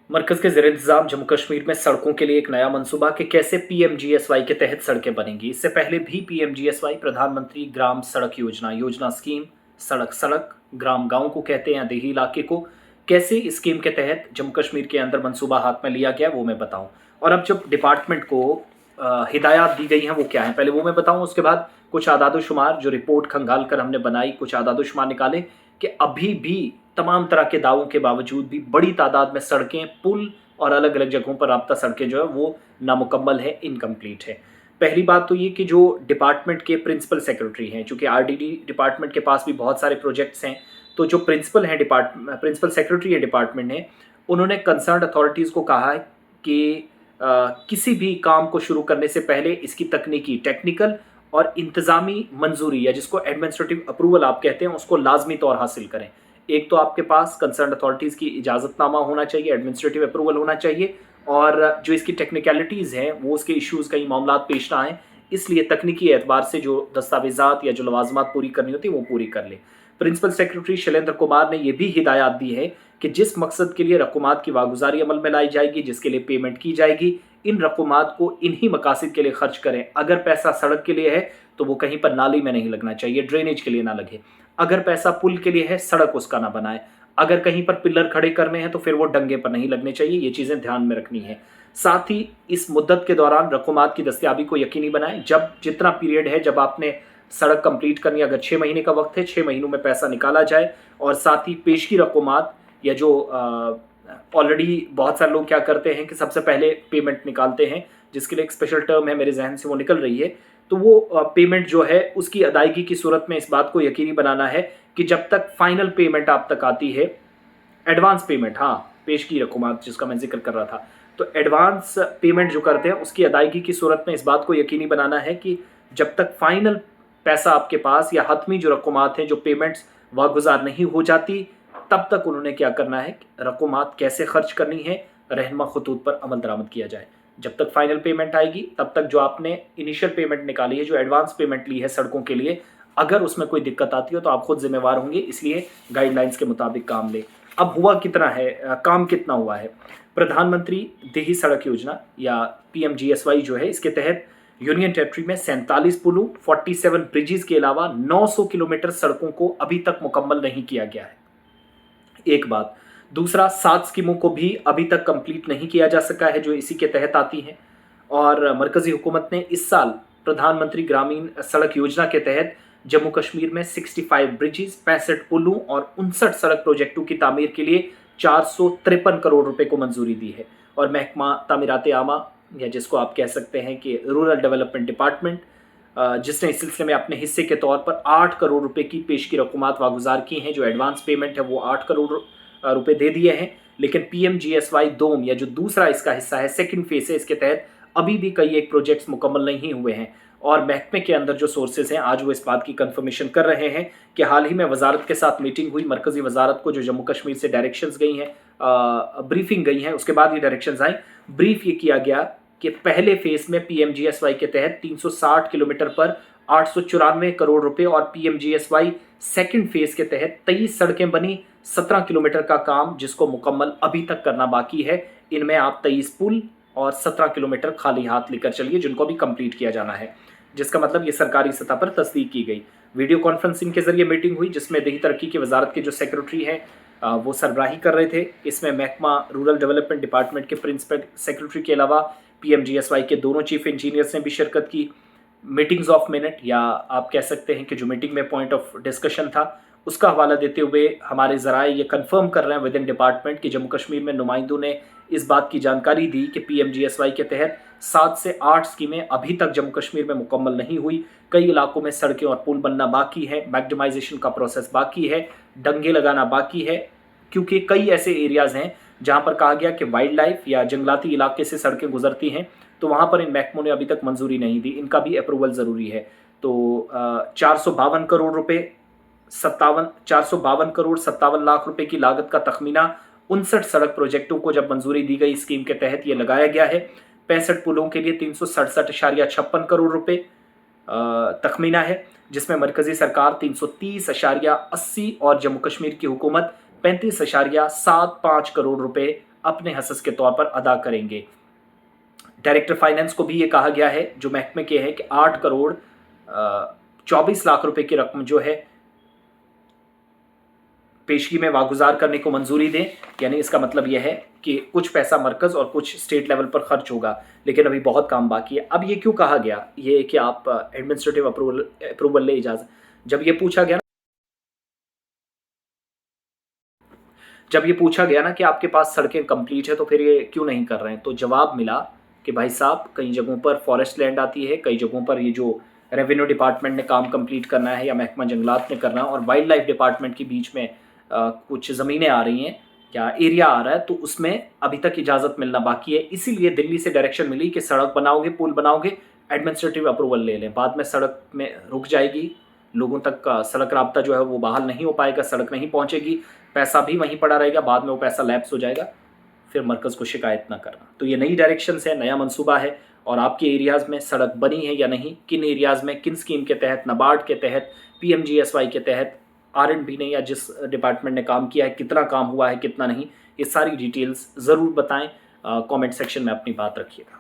मरकज के ज़ेर इंतज़ाम जम्मू कश्मीर में सड़कों के लिए एक नया मंसूबा कि कैसे पीएमजीएसवाई के तहत सड़कें बनेंगी। इससे पहले भी पीएमजीएसवाई प्रधानमंत्री ग्राम सड़क योजना स्कीम, सड़क सड़क ग्राम गांव को कहते हैं या देही इलाके को, कैसे इस स्कीम के तहत जम्मू कश्मीर के अंदर मंसूबा हाथ में लिया गया वो मैं बताऊं। और अब जब डिपार्टमेंट को हिदायत दी गई हैं वो क्या है पहले वो मैं बताऊं, उसके बाद कुछ आदाद शुमार जो रिपोर्ट खंगाल कर हमने बनाई, कुछ आदाद शुमार निकाले कि अभी भी तमाम तरह के दावों के बावजूद भी बड़ी तादाद में सड़कें, पुल और अलग अलग जगहों पर राब्ता सड़कें जो है वो नामुकम्मल है, इनकम्प्लीट है। पहली बात तो ये कि जो डिपार्टमेंट के प्रिंसिपल सेक्रेटरी हैं, चूंकि आरडीडी डिपार्टमेंट के पास भी बहुत सारे प्रोजेक्ट्स हैं, तो जो प्रिंसिपल सेक्रेटरी है डिपार्टमेंट ने, उन्होंने कंसर्न अथॉरिटीज़ को कहा है कि किसी भी काम को शुरू करने से पहले इसकी तकनीकी, टेक्निकल और इंतज़ामी मंजूरी या जिसको एडमिनिस्ट्रेटिव अप्रूवल आप कहते हैं उसको लाजमी तौर हासिल करें। एक तो आपके पास कंसर्न अथॉरिटीज़ की इजाज़तनामा होना चाहिए, एडमिनिस्ट्रेटिव अप्रूवल होना चाहिए, और जो इसकी टेक्निकलिटीज़ हैं वो उसके इश्यूज़ कई मामला पेश ना आएँ, इसलिए तकनीकी एतबार से जो दस्तावेज़ात या जो लवाजमात पूरी करनी होती है वो पूरी कर ले। प्रिंसिपल सेक्रेटरी शैलेंद्र कुमार ने यह भी हिदायत दी है कि जिस मकसद के लिए रकूमात की वागुजारी अमल में लाई जाएगी, जिसके लिए पेमेंट की जाएगी, इन रकूमात को इन्हीं मकासद के लिए खर्च करें। अगर पैसा सड़क के लिए है तो वो कहीं पर नाली में नहीं लगना चाहिए, ड्रेनेज के लिए ना लगे। अगर पैसा पुल के लिए है, सड़क उसका ना बनाए। अगर कहीं पर पिलर खड़े करने हैं तो फिर वो डंगे पर नहीं लगने चाहिए। ये चीज़ें ध्यान में रखनी है। साथ ही इस मुद्दत के दौरान रकूमात की दस्तियाबी को यकीनी बनाएं। जब जितना पीरियड है, जब आपने सड़क कंप्लीट करनी, अगर 6 महीने का वक्त है, 6 महीनों में पैसा निकाला जाए। और साथ ही पेशगी रकूमात या जो ऑलरेडी बहुत सारे लोग क्या करते हैं कि सबसे पहले पेमेंट निकालते हैं, जिसके लिए एक स्पेशल टर्म है, मेरे जहन से वो निकल रही है, तो वो पेमेंट जो है उसकी अदायगी की सूरत में इस बात को यकीनी बनाना है कि जब तक फाइनल पेमेंट आप तक आती है, एडवांस पेमेंट, हाँ पेशगी रकूमात जिसका मैं जिक्र कर रहा था, तो एडवांस पेमेंट जो करते हैं उसकी अदायगी की सूरत में इस बात को यकीनी बनाना है कि जब तक फाइनल पैसा आपके पास या हतमी जो रकूमात हैं, जो पेमेंट्स वागुजार नहीं हो जाती, तब तक उन्होंने क्या करना है, रकूमात कैसे खर्च करनी है, रहनुमा खतूत पर अमल दरामद किया जाए। जब तक फाइनल पेमेंट आएगी तब तक जो आपने इनिशियल पेमेंट निकाली है, जो एडवांस पेमेंट ली है सड़कों के लिए, अगर उसमें कोई दिक्कत आती हो तो आप खुद जिम्मेवार होंगे, इसलिए गाइडलाइंस के मुताबिक काम ले। अब हुआ कितना है, काम कितना हुआ है। प्रधानमंत्री देही सड़क योजना या पीएमजीएसवाई जो है, इसके तहत यूनियन टेरिटरी में 47 पुलों, 47 ब्रिजेस के अलावा 900 किलोमीटर सड़कों को अभी तक मुकम्मल नहीं किया गया है। एक बात। दूसरा, 7 स्कीमों को भी अभी तक कंप्लीट नहीं किया जा सका है जो इसी के तहत आती हैं। और मरकजी हुकूमत ने इस साल प्रधानमंत्री ग्रामीण सड़क योजना के तहत जम्मू कश्मीर में 65 ब्रिजेस, 65 पुलों और 59 सड़क प्रोजेक्टों की तामीर के लिए 453 करोड़ रुपए को मंजूरी दी है। और महकमा तामीरात आमा या जिसको आप कह सकते हैं कि रूरल डेवलपमेंट डिपार्टमेंट, जिसने इस सिलसिले में अपने हिस्से के तौर पर 8 करोड़ रुपए की पेशगी रकूमात वागुजार की हैं। जो एडवांस पेमेंट है वो 8 करोड़ रुपए दे दिए हैं। लेकिन पीएमजीएसवाई दोम या जो दूसरा इसका हिस्सा है, सेकंड फेज है, इसके तहत अभी भी कई एक प्रोजेक्ट्स मुकम्मल नहीं हुए हैं। और महकमे के अंदर जो सोर्सेज हैं आज वो इस बात की कंफर्मेशन कर रहे हैं कि हाल ही में वजारत के साथ मीटिंग हुई, मरकजी वजारत को जो जम्मू कश्मीर से डायरेक्शंस गई हैं, ब्रीफिंग गई हैं, उसके बाद ये डायरेक्शंस आई। ब्रीफ ये किया गया कि पहले फेज में पीएमजीएसवाई के तहत 360 किलोमीटर पर 894 करोड़ रुपए और पीएमजीएसवाई सेकंड फेज के तहत 23 सड़कें बनी, 17 किलोमीटर का काम जिसको मुकम्मल अभी तक करना बाकी है। इनमें आप 23 पुल और 17 किलोमीटर खाली हाथ लेकर चलिए जिनको भी कंप्लीट किया जाना है, जिसका मतलब ये सरकारी सतह पर तस्दीक की गई। वीडियो कॉन्फ्रेंसिंग के जरिए मीटिंग हुई जिसमें देही तरक्की की वजारत के जो सेक्रेटरी हैं वो सरबराही कर रहे थे। इसमें महकमा रूरल डेवलपमेंट डिपार्टमेंट के प्रिंसिपल सेक्रेटरी के अलावा पीएमजीएसवाई के दोनों चीफ इंजीनियर्स ने भी शिरकत की। मीटिंग्स ऑफ मिनट या आप कह सकते हैं कि जो मीटिंग में पॉइंट ऑफ डिस्कशन था उसका हवाला देते हुए हमारे ज़राए ये कंफर्म कर रहे हैं विद इन डिपार्टमेंट कि जम्मू कश्मीर में नुमाइंदों ने इस बात की जानकारी दी कि पीएमजीएसवाई के तहत 7 से 8 स्कीमें अभी तक जम्मू कश्मीर में मुकम्मल नहीं हुई। कई इलाकों में सड़कें और पुल बनना बाकी है, मैग्डमाइजेशन का प्रोसेस बाकी है, डंगे लगाना बाकी है, क्योंकि कई ऐसे एरियाज़ हैं जहाँ पर कहा गया कि वाइल्ड लाइफ या जंगलाती इलाके से सड़कें गुजरती हैं, तो वहाँ पर इन महकमों ने अभी तक मंजूरी नहीं दी, इनका भी अप्रूवल ज़रूरी है। तो 452 करोड़ रुपए 452 करोड़ 57 लाख रुपए की लागत का तखमीना 59 सड़क प्रोजेक्टों को जब मंजूरी दी गई स्कीम के तहत ये लगाया गया है। 65 पुलों के लिए 367.56 करोड़ रुपए तखमीना है, जिसमें मरकजी सरकार 330.80 और जम्मू कश्मीर की हुकूमत 35.75 करोड़ रुपए अपने हसस के तौर पर अदा करेंगे। डायरेक्टर फाइनेंस को भी ये कहा गया है, जो महकमे के हैं, कि 8 करोड़ 24 लाख रुपए की रकम जो है पेशगी में वागुजार करने को मंजूरी दें। यानी इसका मतलब यह है कि कुछ पैसा मरकज और कुछ स्टेट लेवल पर खर्च होगा, लेकिन अभी बहुत काम बाकी है। अब ये क्यों कहा गया, ये कि आप एडमिनिस्ट्रेटिव अप्रूवल ले इजाजत, जब ये पूछा गया ना कि आपके पास सड़कें कंप्लीट है तो फिर ये क्यों नहीं कर रहे हैं, तो जवाब मिला कि भाई साहब, कई जगहों पर फॉरेस्ट लैंड आती है, कई जगहों पर ये जो रेवेन्यू डिपार्टमेंट ने काम कंप्लीट करना है या महकमा जंगलात ने करना है, और वाइल्ड लाइफ डिपार्टमेंट के बीच में कुछ ज़मीनें आ रही हैं या एरिया आ रहा है, तो उसमें अभी तक इजाज़त मिलना बाकी है। इसीलिए दिल्ली से डायरेक्शन मिली कि सड़क बनाओगे, पुल बनाओगे, एडमिनिस्ट्रेटिव अप्रूवल ले लें, बाद में सड़क में रुक जाएगी, लोगों तक का सड़क राब्ता जो है वो बहाल नहीं हो पाएगा, सड़क नहीं पहुंचेगी, पैसा भी वहीं पड़ा रहेगा, बाद में वो पैसा लैप्स हो जाएगा, फिर मरकज़ को शिकायत ना करना। तो ये नई डायरेक्शन है, नया मंसूबा है, और आपके एरियाज़ में सड़क बनी है या नहीं, किन एरियाज़ में, किन स्कीम के तहत, नाबार्ड के तहत, PMGSY के तहत, R&B ने या जिस डिपार्टमेंट ने काम किया है, कितना काम हुआ है, कितना नहीं, ये सारी डिटेल्स ज़रूर बताएं। कमेंट सेक्शन में अपनी बात रखिएगा।